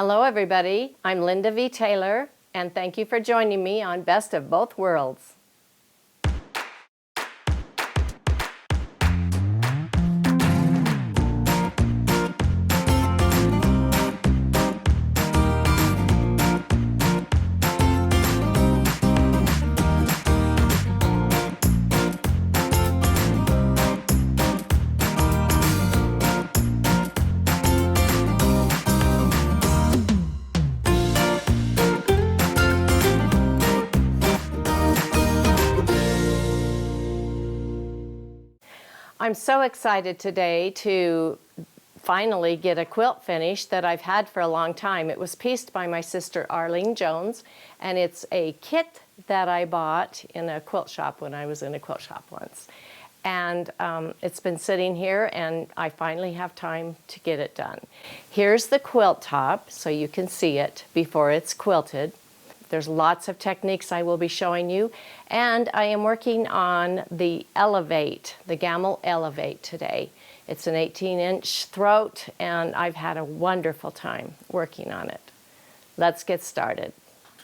Hello everybody, I'm Linda V. Taylor, and thank you for joining me on Best of Both Worlds. I'm so excited today to finally get a quilt finished that I've had for a long time. It was pieced by my sister Arlene Jones, and it's a kit that I bought in a quilt shop when I was in a quilt shop once. And it's been sitting here, and I finally have time to get it done. Here's the quilt top, so you can see it before it's quilted. There's lots of techniques I will be showing you, and I am working on the Elevate, the Gammill Elevate today. It's an 18-inch throat, and I've had a wonderful time working on it. Let's get started.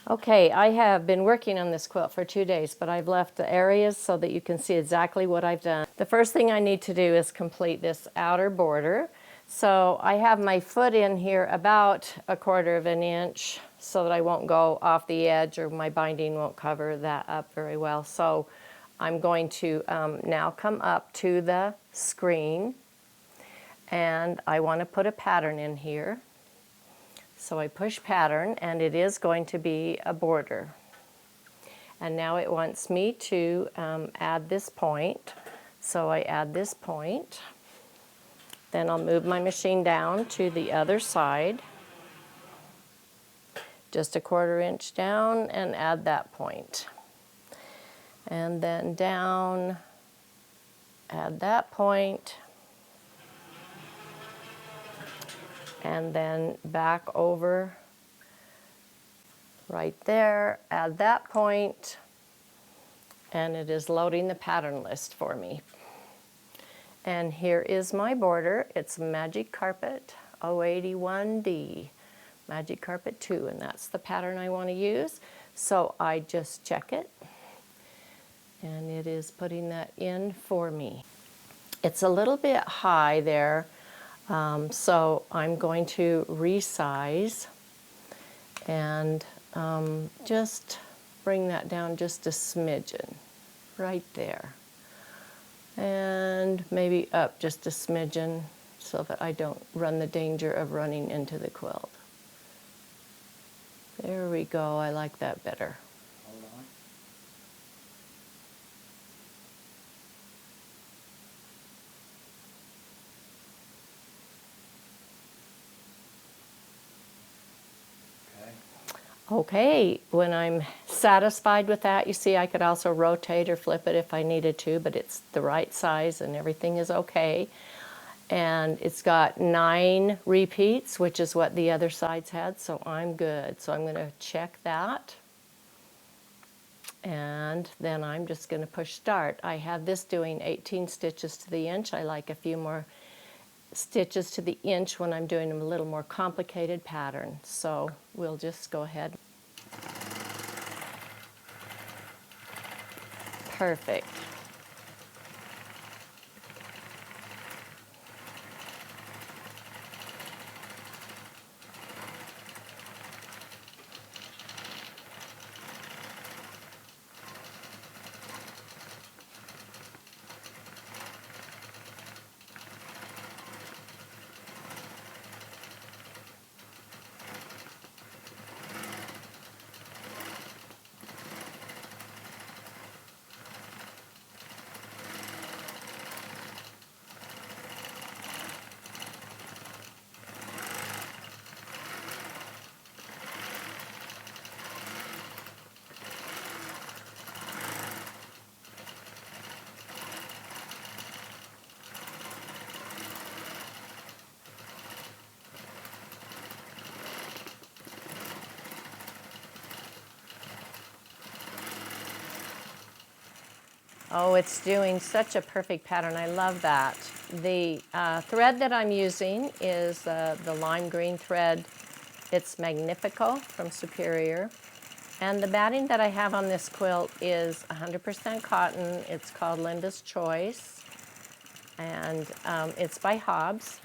Okay, I have been working on this quilt for 2 days, but I've left the areas so that you can see exactly what I've done. The first thing I need to do is complete this outer border. So I have my foot in here about 1/4 of an inch so that I won't go off the edge or my binding won't cover that up very well. So I'm going to now come up to the screen, and I want to put a pattern in here. So I push pattern, and it is going to be a border. And now it wants me to add this point. So I add this point. Then I'll move my machine down to the other side, just 1/4 inch down, and add that point. And then down, add that point, and then back over right there, add that point, and it is loading the pattern list for me. And here is my border. It's Magic Carpet 081D, Magic Carpet 2, and that's the pattern I want to use. So I just check it, and it is putting that in for me. It's a little bit high there, so I'm going to resize and just bring that down just a smidgen, right there. And maybe up just a smidgen so that I don't run the danger of running into the quilt. There we go, I like that better. Hold on. Okay, when I'm satisfied with that, you see I could also rotate or flip it if I needed to, but it's the right size and everything is okay. And it's got 9 repeats, which is what the other sides had, so I'm good. So I'm going to check that. And then I'm just going to push start. I have this doing 18 stitches to the inch. I like a few more stitches to the inch when I'm doing a little more complicated pattern. So we'll just go ahead. Perfect. Oh, it's doing such a perfect pattern. I love that. The thread that I'm using is the lime green thread It's Magnifico from Superior. And the batting that I have on this quilt is 100% cotton. It's called Linda's Choice, and it's by Hobbs.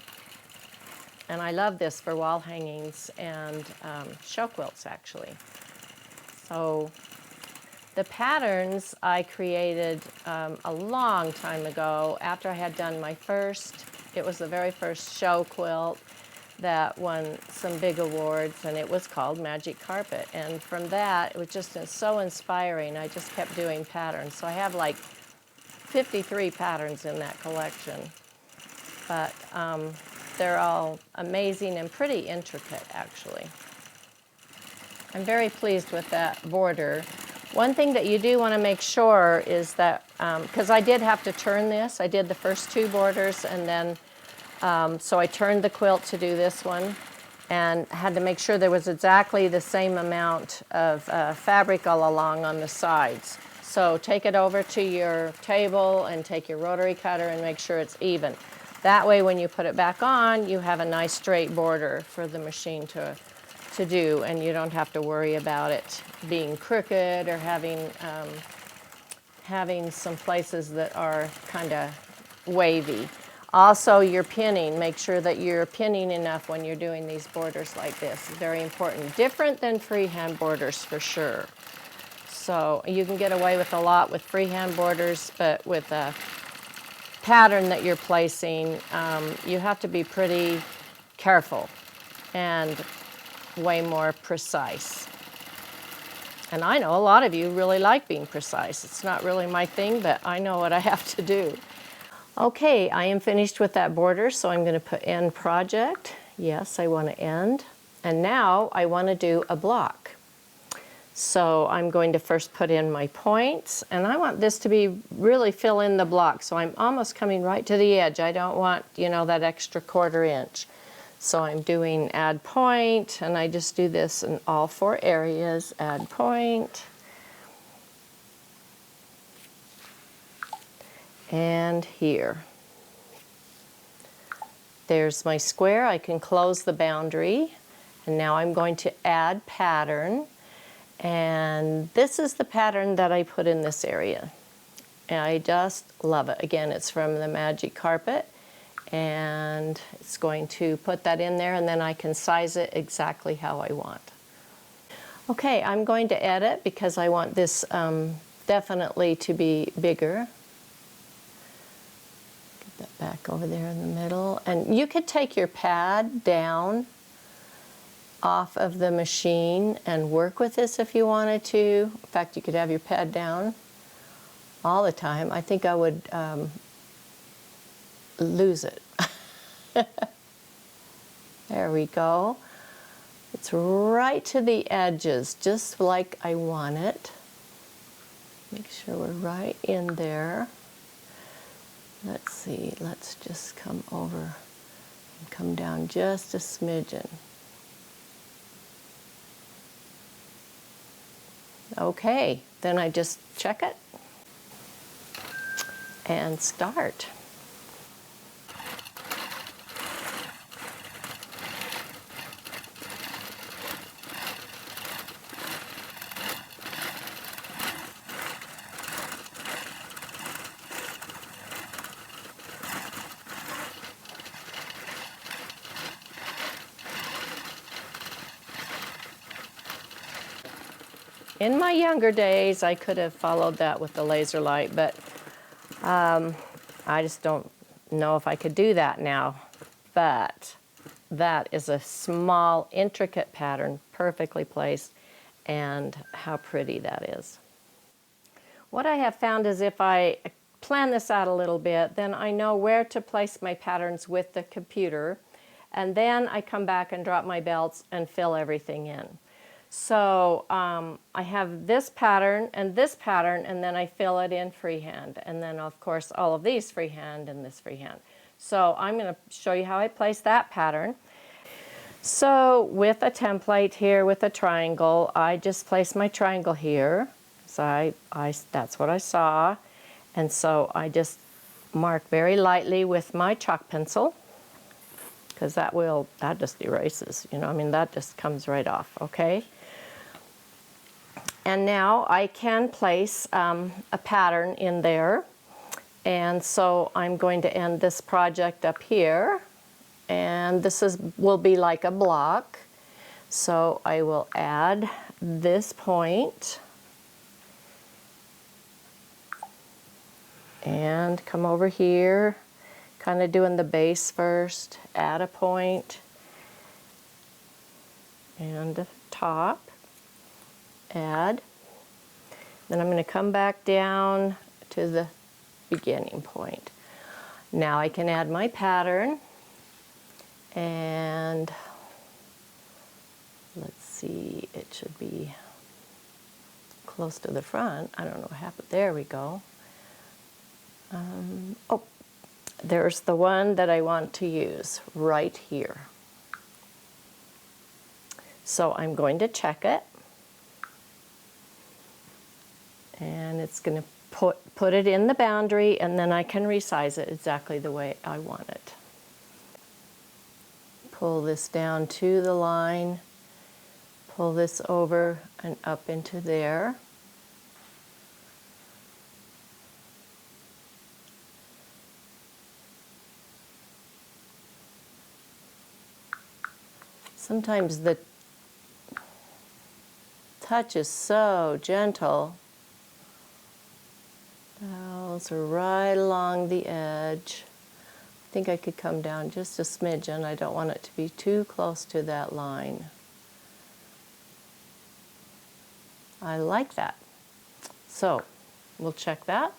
And I love this for wall hangings and show quilts, actually. So the patterns I created a long time ago after I had done my first, it was the very first show quilt that won some big awards, and it was called Magic Carpet. And from that, it was just so inspiring. I just kept doing patterns. So I have like 53 patterns in that collection. But they're all amazing and pretty intricate, actually. I'm very pleased with that border. One thing that you do want to make sure is that, because I did have to turn this, I did the first 2 borders, and then so I turned the quilt to do this one and had to make sure there was exactly the same amount of fabric all along on the sides. So take it over to your table and take your rotary cutter and make sure it's even. That way when you put it back on, you have a nice straight border for the machine to do, and you don't have to worry about it being crooked or having some places that are kind of wavy. Also, your pinning, make sure that you're pinning enough when you're doing these borders like this. Very important. Different than freehand borders for sure. So you can get away with a lot with freehand borders, but with a pattern that you're placing, you have to be pretty careful and way more precise. And I know a lot of you really like being precise. It's not really my thing, but I know what I have to do. Okay, I am finished with that border, so I'm going to put end project. Yes, I want to end. And now I want to do a block. So I'm going to first put in my points, and I want this to be really fill in the block. So I'm almost coming right to the edge. I don't want, you know, that extra 1/4 inch. So I'm doing add point, and I just do this in all 4 areas. Add point. And here. There's my square. I can close the boundary. And now I'm going to add pattern. And this is the pattern that I put in this area. And I just love it. Again, it's from the Magic Carpet. And it's going to put that in there, and then I can size it exactly how I want. Okay, I'm going to edit because I want this definitely to be bigger. That back over there in the middle. And you could take your pad down off of the machine and work with this if you wanted to. In fact, you could have your pad down all the time. I think I would lose it. There we go. It's right to the edges, just like I want it. Make sure we're right in there. Let's see, let's just come over and come down just a smidgen. Okay, then I just check it and start. In my younger days, I could have followed that with the laser light, but I just don't know if I could do that now. But that is a small, intricate pattern, perfectly placed, and how pretty that is. What I have found is if I plan this out a little bit, then I know where to place my patterns with the computer, and then I come back and drop my belts and fill everything in. So I have this pattern, and then I fill it in freehand. And then, of course, all of these freehand and this freehand. So I'm going to show you how I place that pattern. So with a template here with a triangle, I just place my triangle here. So that's what I saw. And so I just mark very lightly with my chalk pencil, because that just erases, you know, I mean, that just comes right off, okay? And now I can place a pattern in there. And so I'm going to end this project up here. And this will be like a block. So I will add this point. And come over here, kind of doing the base first, add a point, and the top, add. Then I'm going to come back down to the beginning point. Now I can add my pattern, and let's see, it should be close to the front. I don't know what happened. There we go. Oh, there's the one that I want to use right here. So I'm going to check it, and it's going to put it in the boundary, and then I can resize it exactly the way I want it. Pull this down to the line, pull this over and up into there. Sometimes the touch is so gentle. Those are right along the edge. I think I could come down just a smidgen. I don't want it to be too close to that line. I like that. So we'll check that.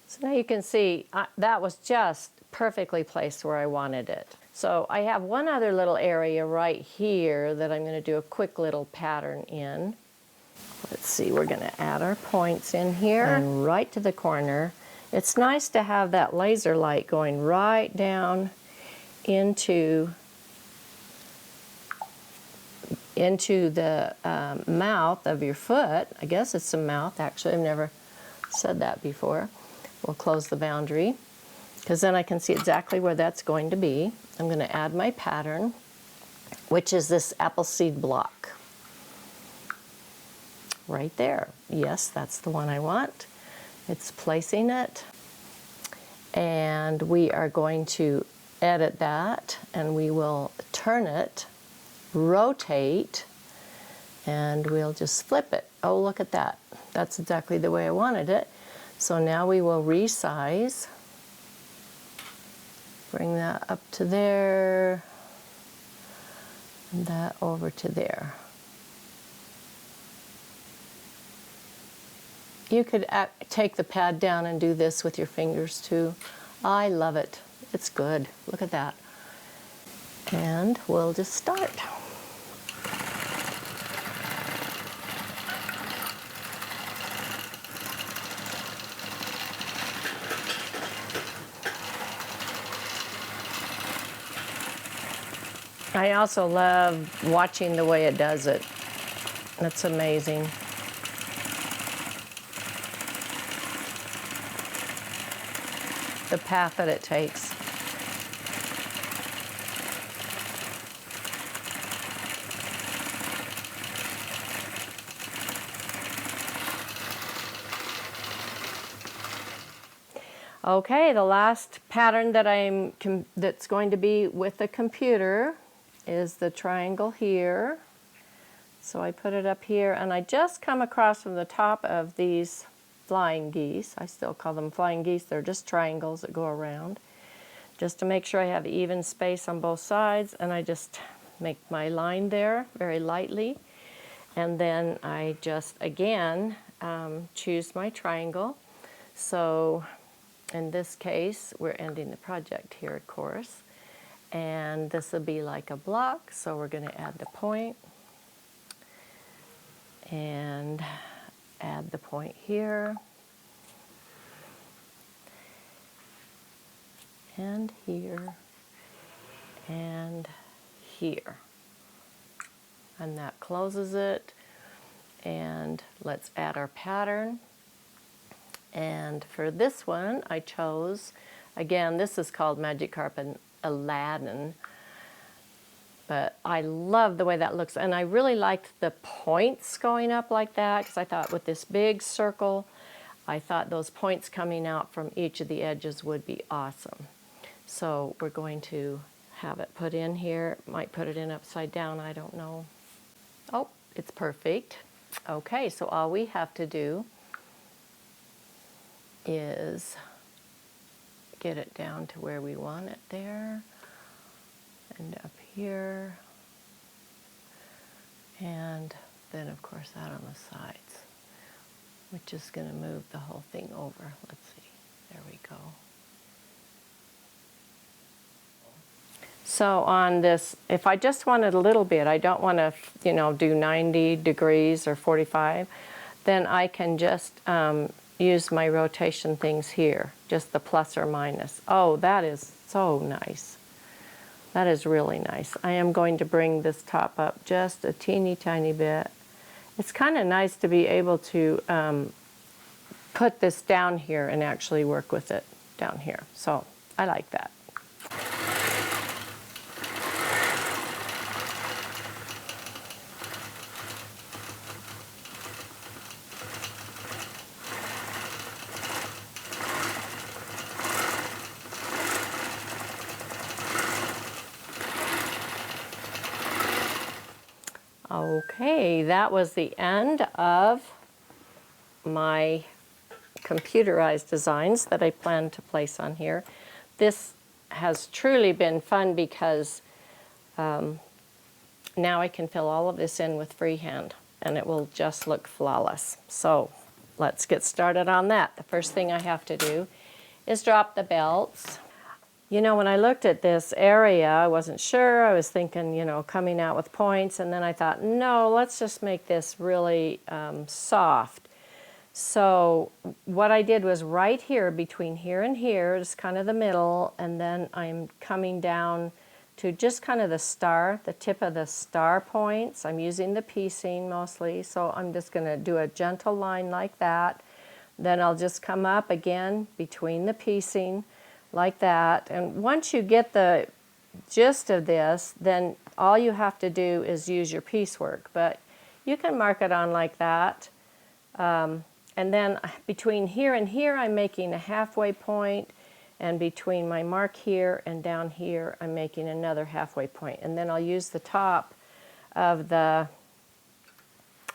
So now you can see that was just perfectly placed where I wanted it. So I have one other little area right here that I'm going to do a quick little pattern in. Let's see, we're going to add our points in here and right to the corner. It's nice to have that laser light going right down into the mouth of your foot. I guess it's the mouth, actually. I've never said that before. We'll close the boundary, because then I can see exactly where that's going to be. I'm going to add my pattern, which is this apple seed block. Right there. Yes, that's the one I want. It's placing it. And we are going to edit that, and we will turn it, rotate, and we'll just flip it. Oh, look at that. That's exactly the way I wanted it. So now we will resize. Bring that up to there, and that over to there. You could take the pad down and do this with your fingers too. I love it. It's good. Look at that. And we'll just start. I also love watching the way it does it. It's amazing. The path that it takes. Okay, the last pattern that that's going to be with the computer is the triangle here. So I put it up here, and I just come across from the top of these flying geese. I still call them flying geese. They're just triangles that go around, just to make sure I have even space on both sides. And I just make my line there very lightly, and then I just again choose my triangle. So in this case, we're ending the project here, of course, and this will be like a block, so we're going to add the point and add the point here and here and here, and that closes it. And let's add our pattern. And for this one, I chose, again, this is called Magic Carpet Aladdin, but I love the way that looks. And I really liked the points going up like that, because I thought with this big circle, I thought those points coming out from each of the edges would be awesome. So we're going to have it put in here. Might put it in upside down, I don't know. Oh, it's perfect. Okay, so all we have to do is get it down to where we want it there, and up here, and then of course out on the sides, which is going to move the whole thing over. Let's see, there we go. So on this, if I just wanted a little bit, I don't want to, do 90 degrees or 45, then I can just use my rotation things here, just the plus or minus. Oh, that is so nice. That is really nice. I am going to bring this top up just a teeny tiny bit. It's kind of nice to be able to put this down here and actually work with it down here. So I like that. Okay, that was the end of my computerized designs that I plan to place on here. This has truly been fun because now I can fill all of this in with freehand and it will just look flawless. So let's get started on that. The first thing I have to do is drop the belts. When I looked at this area, I wasn't sure. I was thinking, coming out with points, and then I thought, no, let's just make this really soft. So what I did was right here, between here and here, is kind of the middle, and then I'm coming down to just kind of the tip of the star points. I'm using the piecing mostly, so I'm just going to do a gentle line like that. Then I'll just come up again between the piecing, like that. And once you get the gist of this, then all you have to do is use your piecework. But you can mark it on like that. And then between here and here, I'm making a halfway point. And between my mark here and down here, I'm making another halfway point. And then I'll use the top of the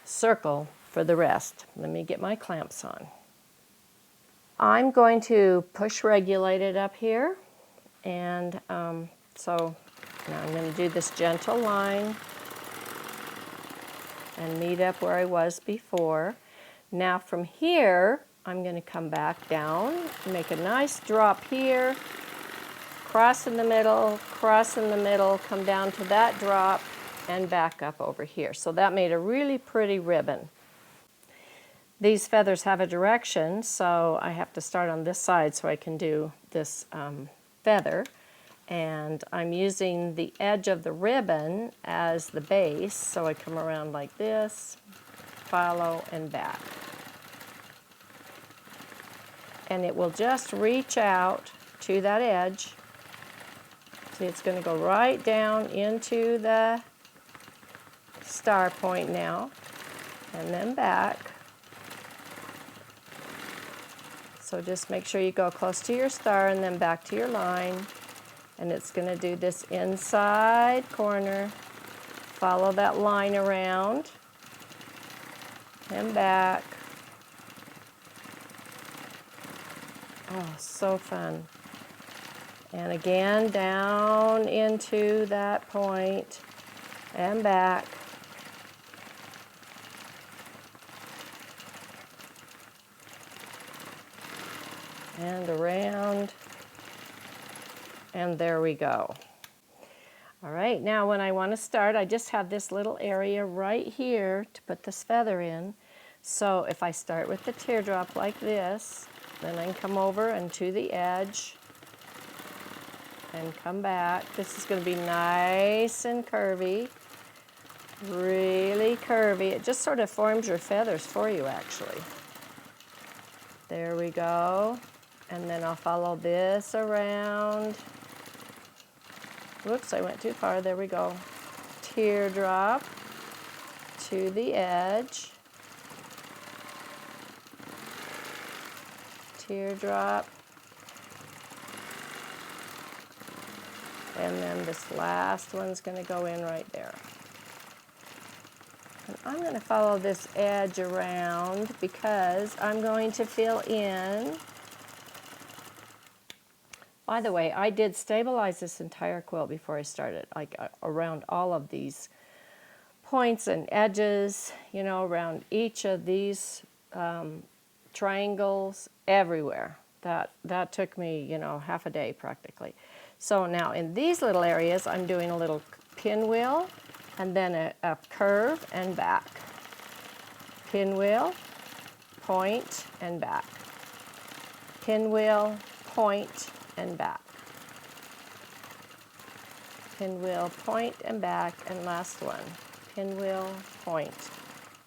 circle for the rest. Let me get my clamps on. I'm going to push regulate it up here, and so now I'm going to do this gentle line and meet up where I was before. Now from here, I'm going to come back down, make a nice drop here, cross in the middle, come down to that drop, and back up over here. So that made a really pretty ribbon. These feathers have a direction, so I have to start on this side so I can do this feather. And I'm using the edge of the ribbon as the base, so I come around like this, follow, and back. And it will just reach out to that edge. See, it's going to go right down into the star point now, and then back. So just make sure you go close to your star and then back to your line. And it's going to do this inside corner. Follow that line around and back. Oh, so fun. And again, down into that point and back. And around. And there we go. All right, now when I want to start, I just have this little area right here to put this feather in. So if I start with the teardrop like this, then I can come over and to the edge and come back. This is going to be nice and curvy, really curvy. It just sort of forms your feathers for you, actually. There we go. And then I'll follow this around. Whoops, I went too far. There we go. Teardrop to the edge. Teardrop. And then this last one's going to go in right there. And I'm going to follow this edge around because I'm going to fill in. By the way, I did stabilize this entire quilt before I started, like around all of these points and edges, you know, around each of these triangles, everywhere. That took me, you know, half a day practically. So now in these little areas, I'm doing a little pinwheel and then a curve and back. Pinwheel, point, and back. Pinwheel, point, and back. Pinwheel, point, and back, and last one. Pinwheel, point,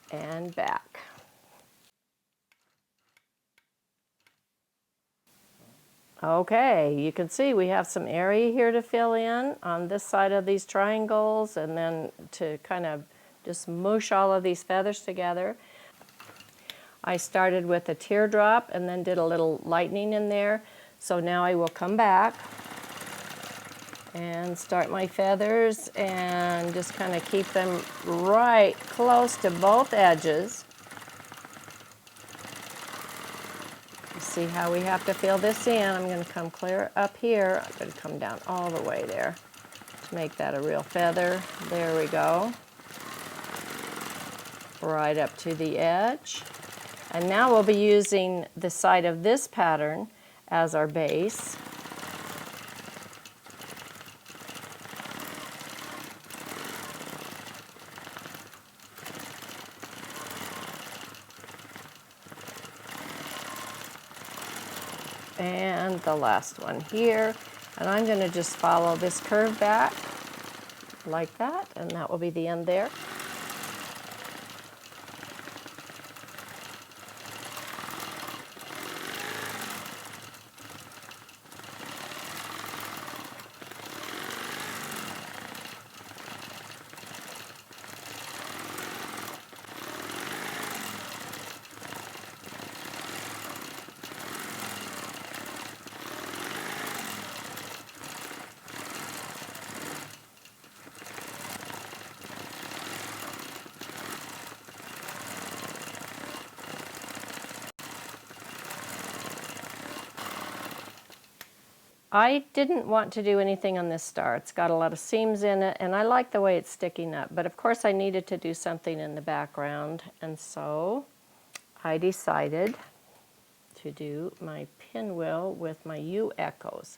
and back. Okay, you can see we have some area here to fill in on this side of these triangles and then to kind of just mush all of these feathers together. I started with a teardrop and then did a little lightning in there. So now I will come back and start my feathers and just kind of keep them right close to both edges. See how we have to fill this in. I'm going to come clear up here. I'm going to come down all the way there to make that a real feather. There we go. Right up to the edge. And now we'll be using the side of this pattern as our base. And the last one here. And I'm going to just follow this curve back like that, and that will be the end there. I didn't want to do anything on this star. It's got a lot of seams in it, and I like the way it's sticking up. But of course I needed to do something in the background, and so I decided to do my pinwheel with my U echoes.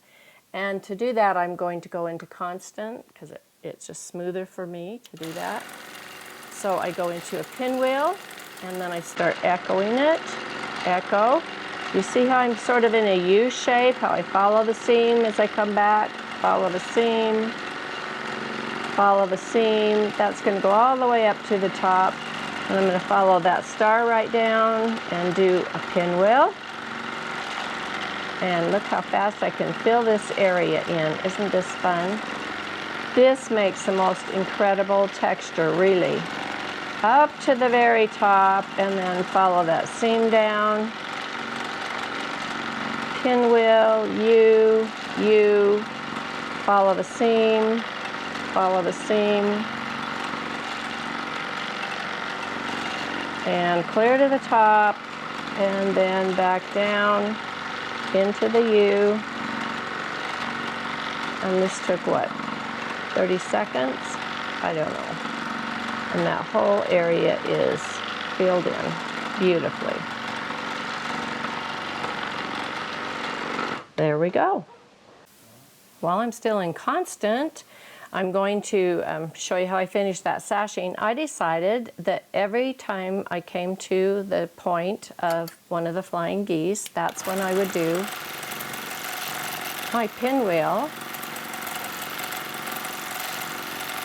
And to do that, I'm going to go into constant, because it's just smoother for me to do that. So I go into a pinwheel, and then I start echoing it. Echo. You see how I'm sort of in a U shape, how I follow the seam as I come back, follow the seam, follow the seam. That's going to go all the way up to the top. And I'm going to follow that star right down and do a pinwheel. And look how fast I can fill this area in. Isn't this fun? This makes the most incredible texture, really. Up to the very top, and then follow that seam down. pinwheel, U, follow the seam, follow the seam, and clear to the top, and then back down into the U. And this took what, 30 seconds? I don't know. And that whole area is filled in beautifully. There we go. While I'm still in constant, I'm going to show you how I finished that sashing. I decided that every time I came to the point of one of the flying geese, that's when I would do my pinwheel.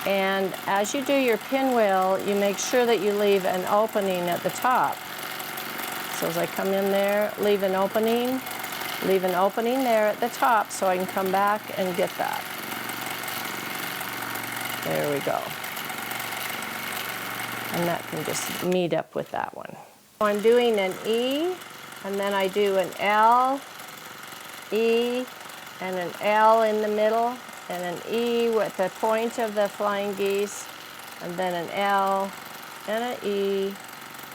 And as you do your pinwheel, you make sure that you leave an opening at the top. So as I come in there, leave an opening there at the top so I can come back and get that. There we go. And that can just meet up with that one. I'm doing an E, and then I do an L, E, and an L in the middle, and an E with the point of the flying geese, and then an L, and an E. You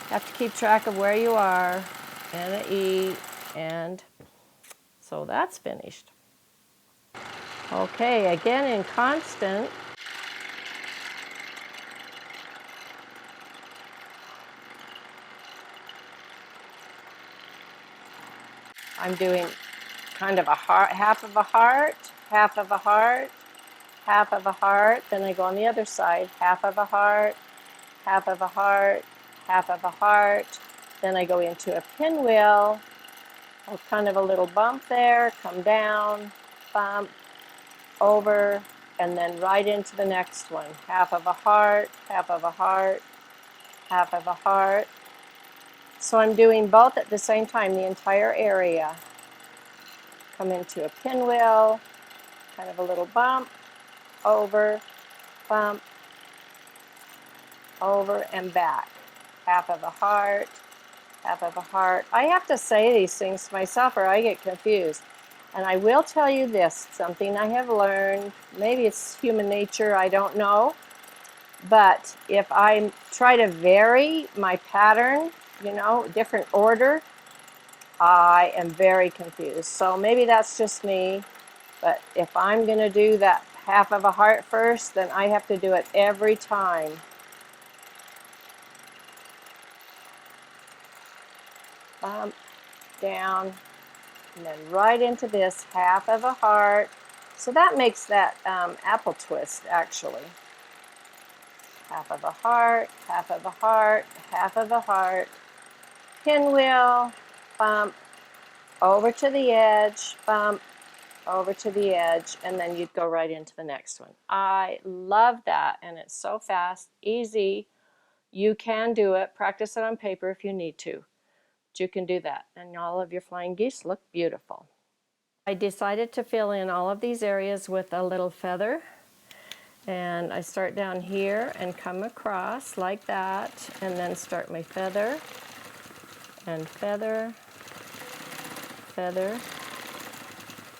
have to keep track of where you are, and an E, and so that's finished. Okay, again in constant. I'm doing kind of a heart, half of a heart, half of a heart, half of a heart. Then I go on the other side, half of a heart, half of a heart, half of a heart. Then I go into a pinwheel, kind of a little bump there, come down, bump, over, and then right into the next one. Half of a heart, half of a heart, half of a heart. So I'm doing both at the same time, the entire area. Come into a pinwheel, kind of a little bump, over, bump, over, and back. Half of a heart, half of a heart. I have to say these things to myself or I get confused. And I will tell you this, something I have learned, maybe it's human nature, I don't know, but if I try to vary my pattern, you know, different order, I am very confused. So maybe that's just me, but if I'm going to do that half of a heart first, then I have to do it every time. Bump, down, and then right into this half of a heart. So that makes that apple twist, actually. Half of a heart, half of a heart, half of a heart, pinwheel, bump, over to the edge, bump, over to the edge, and then you'd go right into the next one. I love that, and it's so fast, easy. You can do it. Practice it on paper if you need to. But you can do that, and all of your flying geese look beautiful. I decided to fill in all of these areas with a little feather. And I start down here and come across like that, and then start my feather, and feather, feather,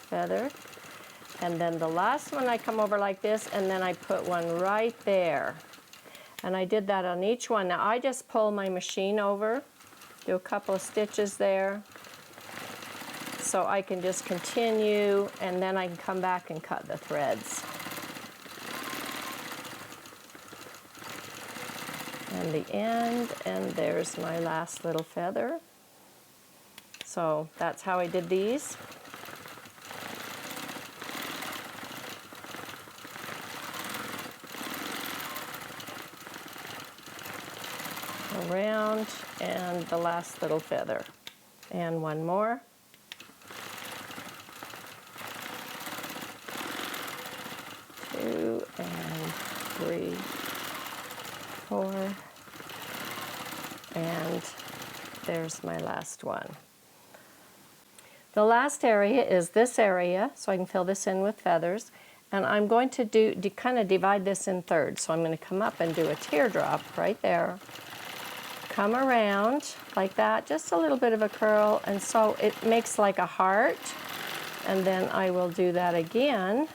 feather. And then the last one I come over like this, and then I put one right there. And I did that on each one. Now I just pull my machine over, do a couple of stitches there, so I can just continue, and then I can come back and cut the threads. And the end, and there's my last little feather. So that's how I did these. Around, and the last little feather. And one more. Two, and three, four, and there's my last one. The last area is this area, so I can fill this in with feathers, and I'm going to kind of divide this in thirds. So I'm going to come up and do a teardrop right there, come around like that, just a little bit of a curl, and so it makes like a heart. And then I will do that again,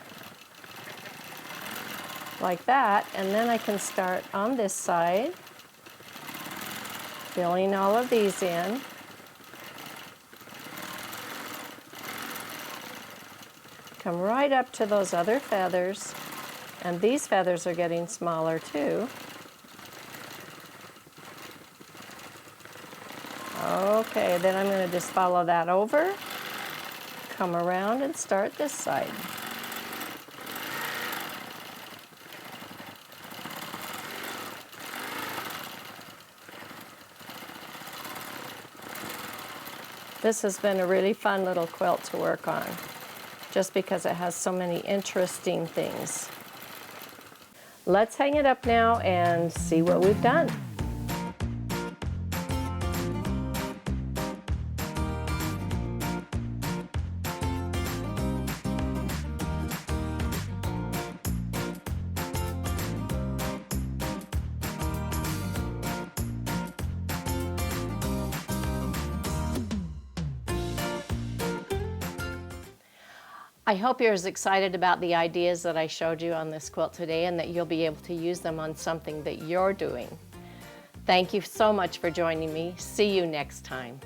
like that, and then I can start on this side, filling all of these in. Come right up to those other feathers, and these feathers are getting smaller too. Okay, then I'm going to just follow that over, come around and start this side. This has been a really fun little quilt to work on, just because it has so many interesting things. Let's hang it up now and see what we've done. I hope you're as excited about the ideas that I showed you on this quilt today, and that you'll be able to use them on something that you're doing. Thank you so much for joining me. See you next time.